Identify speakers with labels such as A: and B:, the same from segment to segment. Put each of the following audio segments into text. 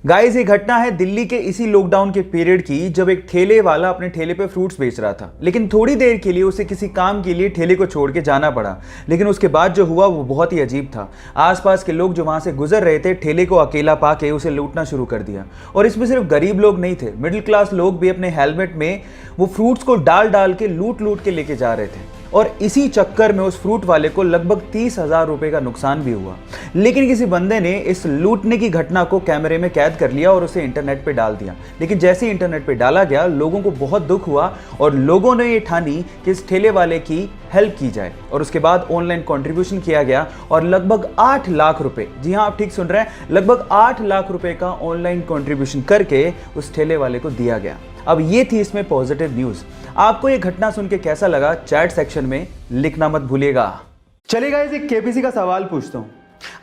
A: Guys ये घटना है दिल्ली के इसी लॉकडाउन के पीरियड की, जब एक ठेले वाला अपने ठेले पे फ्रूट्स बेच रहा था। लेकिन थोड़ी देर के लिए उसे किसी काम के लिए ठेले को छोड़ के जाना पड़ा। लेकिन उसके बाद जो हुआ वो बहुत ही अजीब था। आसपास के लोग जो वहां से गुजर रहे थे, ठेले को अकेला पाके उसे लूटना शुरू कर दिया। और इसमें सिर्फ गरीब लोग नहीं थे, मिडिल क्लास लोग भी अपने हेलमेट में वो फ्रूट्स को डाल डाल के लूट के लेके जा रहे थे। और इसी चक्कर में उस फ्रूट वाले को लगभग 30,000 रुपए का नुकसान भी हुआ। लेकिन किसी बंदे ने इस लूटने की घटना को कैमरे में कैद कर लिया और उसे इंटरनेट पे डाल दिया। लेकिन जैसे ही इंटरनेट पे डाला गया, लोगों को बहुत दुख हुआ और लोगों ने ये ठानी कि इस ठेले वाले की हेल्प की जाए। और उसके बाद ऑनलाइन कंट्रीब्यूशन किया गया और लगभग 8 लाख रुपए, जी हाँ आप ठीक सुन रहे हैं, लगभग 8 लाख रुपए का ऑनलाइन कंट्रीब्यूशन करके उस ठेले वाले को दिया गया। अब ये थी इसमें पॉजिटिव न्यूज। आपको ये घटना सुन के कैसा लगा, चैट सेक्शन में लिखना मत भूलिएगा। चलेगा, इसे केबीसी का सवाल पूछता हूँ,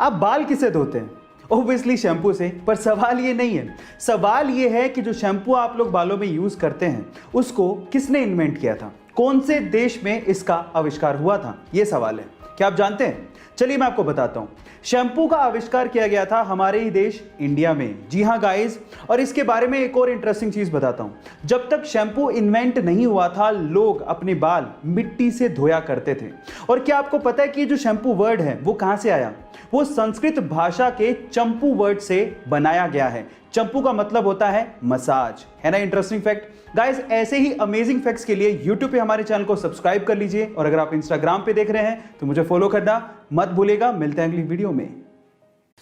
A: आप बाल किससे धोते हैं? ऑब्वियसली शैम्पू से। पर सवाल ये नहीं है, सवाल ये है कि जो शैम्पू आप लोग बालों में यूज करते हैं उसको किसने इन्वेंट किया था, कौन से देश में इसका आविष्कार हुआ था, ये सवाल है। क्या आप जानते हैं? चलिए मैं आपको बताता हूं। शैम्पू का आविष्कार किया गया था हमारे ही देश इंडिया में। जी हां गाइस, और इसके बारे में एक और इंटरेस्टिंग चीज बताता हूं। जब तक शैम्पू इन्वेंट नहीं हुआ था, लोग अपने बाल मिट्टी से धोया करते थे। और क्या आपको पता है कि जो शैम्पू वर्ड है वो कहां से आया? वो संस्कृत भाषा के चंपू वर्ड से बनाया गया है। चंपू का मतलब होता है मसाज, है ना इंटरेस्टिंग फैक्ट। गाइस ऐसे ही अमेजिंग फैक्ट्स के लिए YouTube पे हमारे चैनल को सब्सक्राइब कर लीजिए, और अगर आप Instagram पे देख रहे हैं तो मुझे फॉलो करना मत भूलिएगा। मिलते हैं अगली वीडियो में।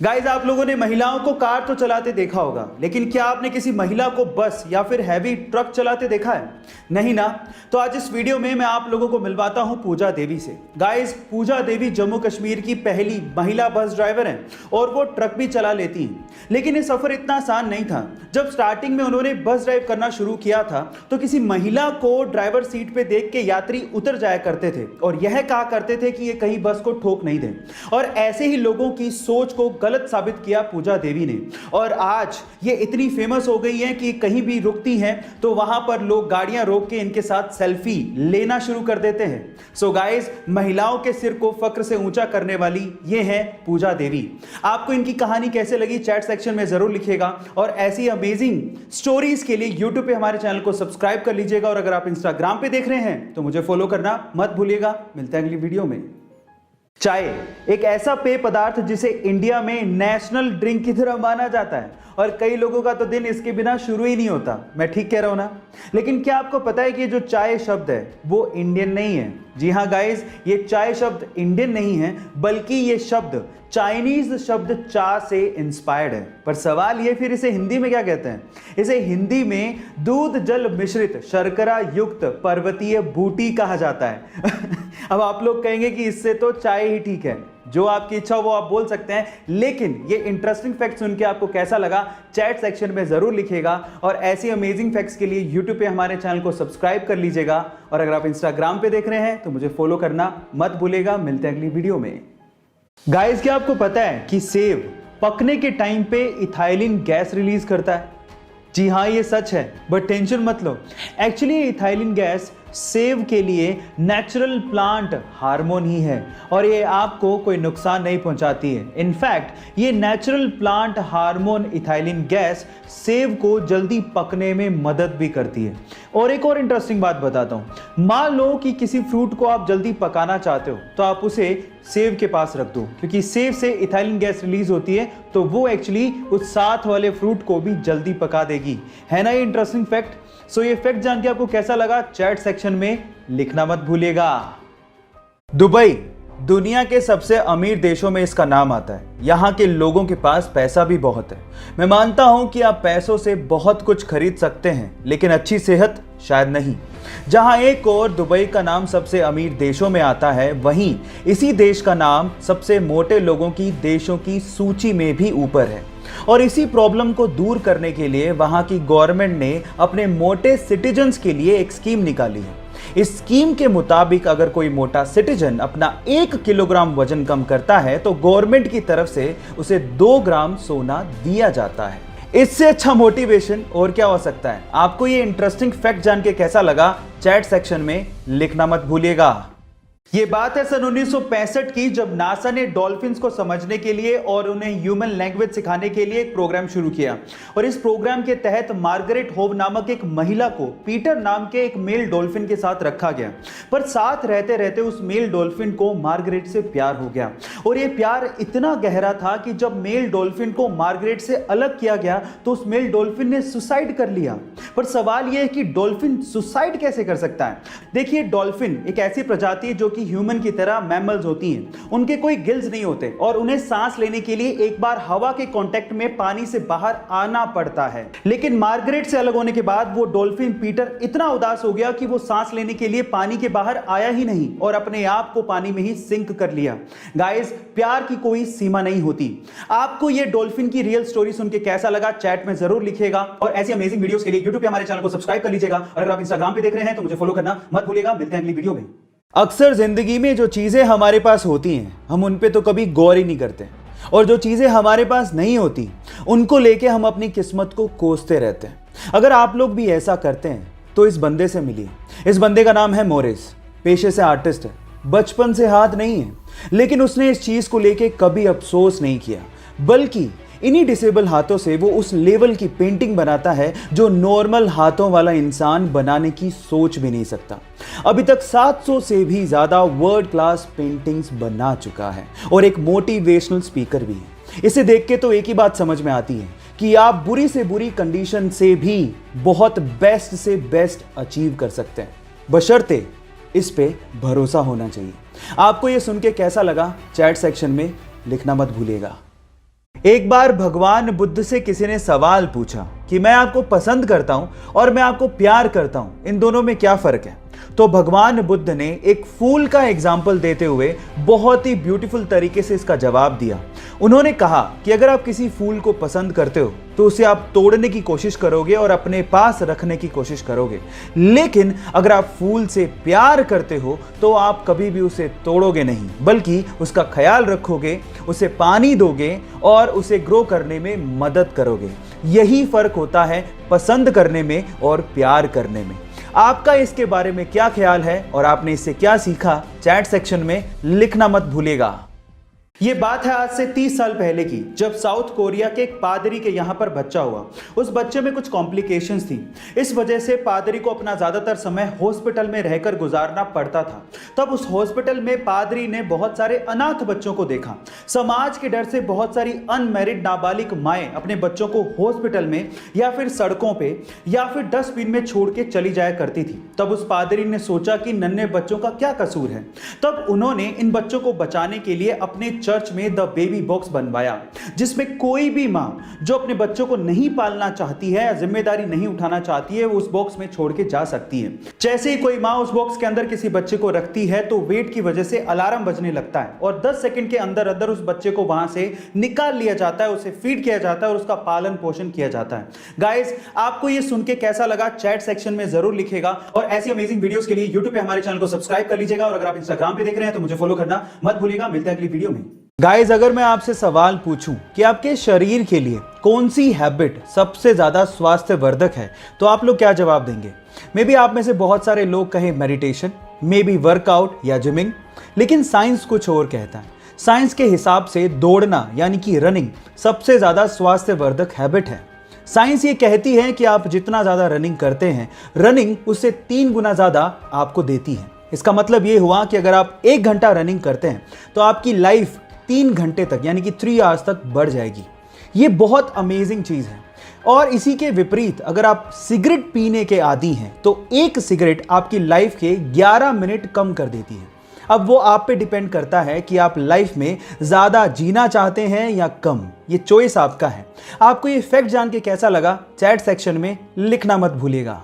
A: गाइस आप लोगों ने महिलाओं को कार तो चलाते देखा होगा, लेकिन क्या आपने किसी महिला को बस या फिर हैवी ट्रक चलाते देखा है? नहीं ना? तो आज इस वीडियो में मैं आप लोगों को मिलवाता हूं पूजा देवी से। गाइस पूजा देवी जम्मू कश्मीर की पहली महिला बस ड्राइवर हैं और वो ट्रक भी चला लेती हैं। लेकिन ये सफर इतना आसान नहीं था। जब स्टार्टिंग में उन्होंने बस ड्राइव करना शुरू किया था तो किसी महिला को ड्राइवर सीट पे देख के यात्री उतर जाया करते थे और यह कहा करते थे कि ये कहीं बस को ठोक नहीं दें। और ऐसे ही लोगों की सोच को गलत साबित किया पूजा देवी ने, और आज ये इतनी फेमस हो गई है कि कहीं भी रुकती हैं तो वहां पर लोग गाड़ियां रोक के इनके साथ सेल्फी लेना शुरू कर देते हैं। सो गाइस, महिलाओं के सिर को फक्र से ऊंचा करने वाली ये है पूजा देवी। आपको इनकी कहानी कैसे लगी चैट सेक्शन में जरूर लिखिएगा, और ऐसी अमेजिंग स्टोरीज के लिए यूट्यूब पे हमारे चैनल को सब्सक्राइब कर लीजिएगा, और अगर आप इंस्टाग्राम पे देख रहे हैं तो मुझे फॉलो करना मत भूलिएगा। मिलते हैं अगली वीडियो में। चाय एक ऐसा पेय पदार्थ जिसे इंडिया में नेशनल ड्रिंक की तरह माना जाता है, और कई लोगों का तो दिन इसके बिना शुरू ही नहीं होता। मैं ठीक कह रहा हूं ना? लेकिन क्या आपको पता है कि जो चाय शब्द है वो इंडियन नहीं है? जी हां गाइस, ये चाय शब्द इंडियन नहीं है, बल्कि ये शब्द चाइनीज शब्द चा से इंस्पायर्ड है। पर सवाल ये, फिर इसे हिंदी में क्या कहते हैं? इसे हिंदी में दूध जल मिश्रित शर्करा युक्त पर्वतीय बूटी कहा जाता है। अब आप लोग कहेंगे कि इससे तो चाय ही ठीक है। जो आपकी इच्छा हो वो आप बोल सकते हैं, लेकिन ये इंटरेस्टिंग फैक्ट सुन के आपको कैसा लगा चैट सेक्शन में जरूर लिखिएगा। और ऐसी अमेजिंग फैक्ट्स के लिए यूट्यूब पे हमारे चैनल को सब्सक्राइब कर लीजिएगा, और अगर आप इंस्टाग्राम पे देख रहे हैं तो मुझे फॉलो करना मत भूलिएगा। मिलते हैं अगली वीडियो में। गाइस क्या आपको पता है कि सेब पकने के टाइम पे इथाइलिन गैस रिलीज करता है? जी हाँ ये सच है, बट टेंशन मत लो। एक्चुअली इथाइलिन गैस सेब के लिए नेचुरल प्लांट हार्मोन ही है, और ये आपको कोई नुकसान नहीं पहुंचाती है। इनफैक्ट ये natural plant hormone ethylene gas सेब को जल्दी पकने में मदद भी करती है। और एक और इंटरेस्टिंग बात बताता हूं, मान लो कि किसी फ्रूट को आप जल्दी पकाना चाहते हो तो आप उसे सेब के पास रख दो, क्योंकि सेब से इथाइलिन गैस रिलीज होती है, तो वो एक्चुअली उस साथ वाले फ्रूट को भी जल्दी पका देगी। है ना ये इंटरेस्टिंग फैक्ट? सो ये फैक्ट जान के आपको कैसा लगा चैट सेक्शन में लिखना मत भूलिएगा। दुबई दुनिया के सबसे अमीर देशों में इसका नाम आता है। यहाँ के लोगों के पास पैसा भी बहुत है। मैं मानता हूं कि आप पैसों से बहुत कुछ खरीद सकते हैं, लेकिन अच्छी सेहत शायद नहीं। जहां एक और दुबई का नाम सबसे अमीर देशों में आता है, वहीं इसी देश का नाम सबसे मोटे लोगों की देशों की सूची में भी ऊपर है। और इसी प्रॉब्लम को दूर करने के लिए वहां की गवर्नमेंट ने अपने मोटे सिटीजन्स के लिए एक स्कीम निकाली है। इस स्कीम के मुताबिक अगर कोई मोटा सिटीजन अपना 1 किलोग्राम वजन कम करता है तो गवर्नमेंट की तरफ से उसे 2 ग्राम सोना दिया जाता है। इससे अच्छा मोटिवेशन और क्या हो सकता है? आपको ये इंटरेस्टिंग फैक्ट जान के कैसा लगा चैट सेक्शन में लिखना मत भूलिएगा। ये बात है सन 1965 की, जब नासा ने डॉल्फिन्स को समझने के लिए और उन्हें ह्यूमन लैंग्वेज सिखाने के लिए एक प्रोग्राम शुरू किया। और इस प्रोग्राम के तहत मार्गरेट होव नामक एक महिला को पीटर नाम के एक मेल डॉल्फिन के साथ रखा गया। पर साथ रहते रहते उस मेल डॉल्फिन को मार्गरेट से प्यार हो गया। और यह प्यार इतना गहरा था कि जब मेल डॉल्फिन को मार्गरेट से अलग किया गया तो उस मेल डॉल्फिन ने सुसाइड कर लिया। पर सवाल यह है कि डॉल्फिन सुसाइड कैसे कर सकता है? देखिए, डॉल्फिन एक ऐसी प्रजाति है जो ह्यूमन की तरह मैमल्स होती हैं। उनके कोई गिल्स नहीं होते और उन्हें सांस लेने के लिए एक बार हवा के कांटेक्ट में पानी से बाहर आना पड़ता है। लेकिन मार्गरेट से अलग होने के बाद वो डॉल्फिन पीटर इतना उदास हो गया कि वो सांस लेने के लिए पानी के बाहर आया ही नहीं और अपने आप को पानी में ही सिंक कर लिया। गाइस, प्यार की कोई सीमा नहीं होती। आपको ये डॉल्फिन की रियल स्टोरी सुन के कैसा लगा चैट में जरूर लिखिएगा। और ऐसी अमेजिंग वीडियोस के लिए YouTube पे हमारे चैनल को सब्सक्राइब कर लीजिएगा। और अगर आप Instagram पे देख रहे हैं तो मुझे फॉलो करना मत भूलिएगा। मिलते हैं अगली वीडियो में। अक्सर जिंदगी में जो चीजें हमारे पास होती हैं हम उन पे तो कभी गौर ही नहीं करते, और जो चीजें हमारे पास नहीं होती उनको लेके हम अपनी किस्मत को कोसते रहते हैं। अगर आप लोग भी ऐसा करते हैं तो इस बंदे से मिलिए। इस बंदे का नाम है मोरिस। पेशे से आर्टिस्ट है, बचपन से हाथ नहीं है, लेकिन उसने इस चीज को लेके कभी अफसोस नहीं किया, बल्कि इन्हीं डिसेबल हाथों से वो उस लेवल की पेंटिंग बनाता है जो नॉर्मल हाथों वाला इंसान बनाने की सोच भी नहीं सकता। अभी तक 700 से भी ज्यादा वर्ल्ड क्लास पेंटिंग्स बना चुका है और एक मोटिवेशनल स्पीकर भी है। इसे देख के तो एक ही बात समझ में आती है कि आप बुरी से बुरी कंडीशन से भी बहुत बेस्ट से बेस्ट अचीव कर सकते हैं, बशर्ते इस पे भरोसा होना चाहिए। आपको ये सुन के कैसा लगा चैट सेक्शन में लिखना मत भूलिएगा। एक बार भगवान बुद्ध से किसी ने सवाल पूछा कि मैं आपको पसंद करता हूं और मैं आपको प्यार करता हूं, इन दोनों में क्या फर्क है? तो भगवान बुद्ध ने एक फूल का एग्जाम्पल देते हुए बहुत ही ब्यूटीफुल तरीके से इसका जवाब दिया। उन्होंने कहा कि अगर आप किसी फूल को पसंद करते हो तो उसे आप तोड़ने की कोशिश करोगे और अपने पास रखने की कोशिश करोगे, लेकिन अगर आप फूल से प्यार करते हो तो आप कभी भी उसे तोड़ोगे नहीं, बल्कि उसका ख्याल रखोगे, उसे पानी दोगे और उसे ग्रो करने में मदद करोगे। यही फर्क होता है पसंद करने में और प्यार करने में। आपका इसके बारे में क्या ख्याल है और आपने इससे क्या सीखा चैट सेक्शन में लिखना मत भूलिएगा। ये बात है आज से 30 साल पहले की, जब साउथ कोरिया के एक पादरी के यहाँ पर बच्चा हुआ। उस बच्चे में कुछ कॉम्प्लिकेशंस थी, इस वजह से पादरी को अपना ज्यादातर समय हॉस्पिटल में रहकर गुजारना पड़ता था। तब उस हॉस्पिटल में पादरी ने बहुत सारे अनाथ बच्चों को देखा। समाज के डर से बहुत सारी अनमैरिड नाबालिग माएँ अपने बच्चों को हॉस्पिटल में या फिर सड़कों पर या फिर डस्टबिन में छोड़ के चली जाया करती थी। तब उस पादरी ने सोचा कि नन्हे बच्चों का क्या कसूर है। तब उन्होंने इन बच्चों को बचाने के लिए अपने चर्च में द बेबी बॉक्स बनवाया, जिसमें कोई भी मां जो अपने बच्चों को नहीं पालना चाहती है या जिम्मेदारी नहीं उठाना चाहती है वो उस बॉक्स में छोड़ के जा सकती है। जैसे ही कोई मां उस बॉक्स के अंदर किसी बच्चे को रखती है तो वेट की वजह से अलार्म बजने लगता है और 10 सेकंड के अंदर अंदर उस बच्चे को वहां से निकाल लिया जाता है, उसे फीड किया जाता है और उसका पालन पोषण किया जाता है। गाइस, आपको ये सुन के कैसा लगा चैट सेक्शन में जरूर लिखेगा। और ऐसी अमेजिंग वीडियोस के लिए YouTube पे हमारे चैनल को सब्सक्राइब कर लीजिएगा। और अगर आप Instagram पे देख रहे हैं तो मुझे फॉलो करना मत भूलिएगा। मिलते हैं अगली वीडियो में। गाइस, अगर मैं आपसे सवाल पूछूं कि आपके शरीर के लिए कौन सी हैबिट सबसे ज्यादा स्वास्थ्यवर्धक है तो आप लोग क्या जवाब देंगे? मे बी आप में से बहुत सारे लोग कहें मेडिटेशन, मे बी वर्कआउट या जिमिंग, लेकिन साइंस कुछ और कहता है। साइंस के हिसाब से दौड़ना यानी कि रनिंग सबसे ज्यादा स्वास्थ्यवर्धक हैबिट है। साइंस ये कहती है कि आप जितना ज्यादा रनिंग करते हैं, रनिंग उससे 3 गुना ज्यादा आपको देती है। इसका मतलब ये हुआ कि अगर आप 1 घंटा रनिंग करते हैं तो आपकी लाइफ 3 घंटे तक यानी कि 3 आवर्स तक बढ़ जाएगी। ये बहुत अमेजिंग चीज है। और इसी के विपरीत अगर आप सिगरेट पीने के आदी हैं तो एक सिगरेट आपकी लाइफ के 11 मिनट कम कर देती है। अब वो आप पे डिपेंड करता है कि आप लाइफ में ज्यादा जीना चाहते हैं या कम, ये चॉइस आपका है। आपको ये फैक्ट जान के कैसा लगा चैट सेक्शन में लिखना मत भूलिएगा।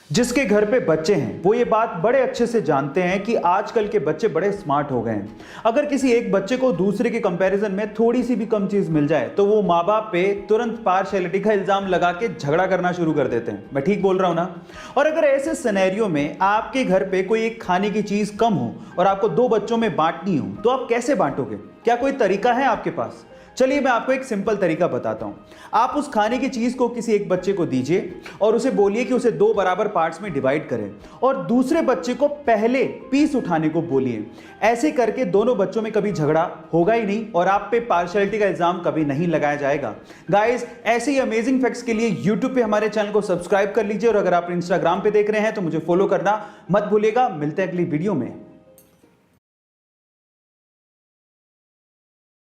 A: जिसके घर पे बच्चे हैं वो ये बात बड़े अच्छे से जानते हैं कि आजकल के बच्चे बड़े स्मार्ट हो गए हैं। अगर किसी एक बच्चे को दूसरे के कंपैरिजन में थोड़ी सी भी कम चीज मिल जाए तो वो माँ बाप पे तुरंत पार्शियलिटी का इल्जाम लगा के झगड़ा करना शुरू कर देते हैं। मैं ठीक बोल रहा हूं ना? और अगर ऐसे सिनेरियो में आपके घर पे कोई एक खाने की चीज कम हो और आपको 2 बच्चों में बांटनी हो तो आप कैसे बांटोगे? क्या कोई तरीका है आपके पास? चलिए मैं आपको एक सिंपल तरीका बताता हूं। आप उस खाने की चीज को किसी एक बच्चे को दीजिए और उसे बोलिए कि उसे 2 बराबर पार्ट्स में डिवाइड करें और दूसरे बच्चे को पहले पीस उठाने को बोलिए। ऐसे करके दोनों बच्चों में कभी झगड़ा होगा ही नहीं और आप पे पार्शियलिटी का इल्जाम कभी नहीं लगाया जाएगा। गाइस, ऐसे ही अमेजिंग फैक्ट्स के लिए यूट्यूब पे हमारे चैनल को सब्सक्राइब कर लीजिए और अगर आप इंस्टाग्राम पे देख रहे हैं तो मुझे फॉलो करना मत भूलिएगा। मिलते हैं अगली वीडियो में।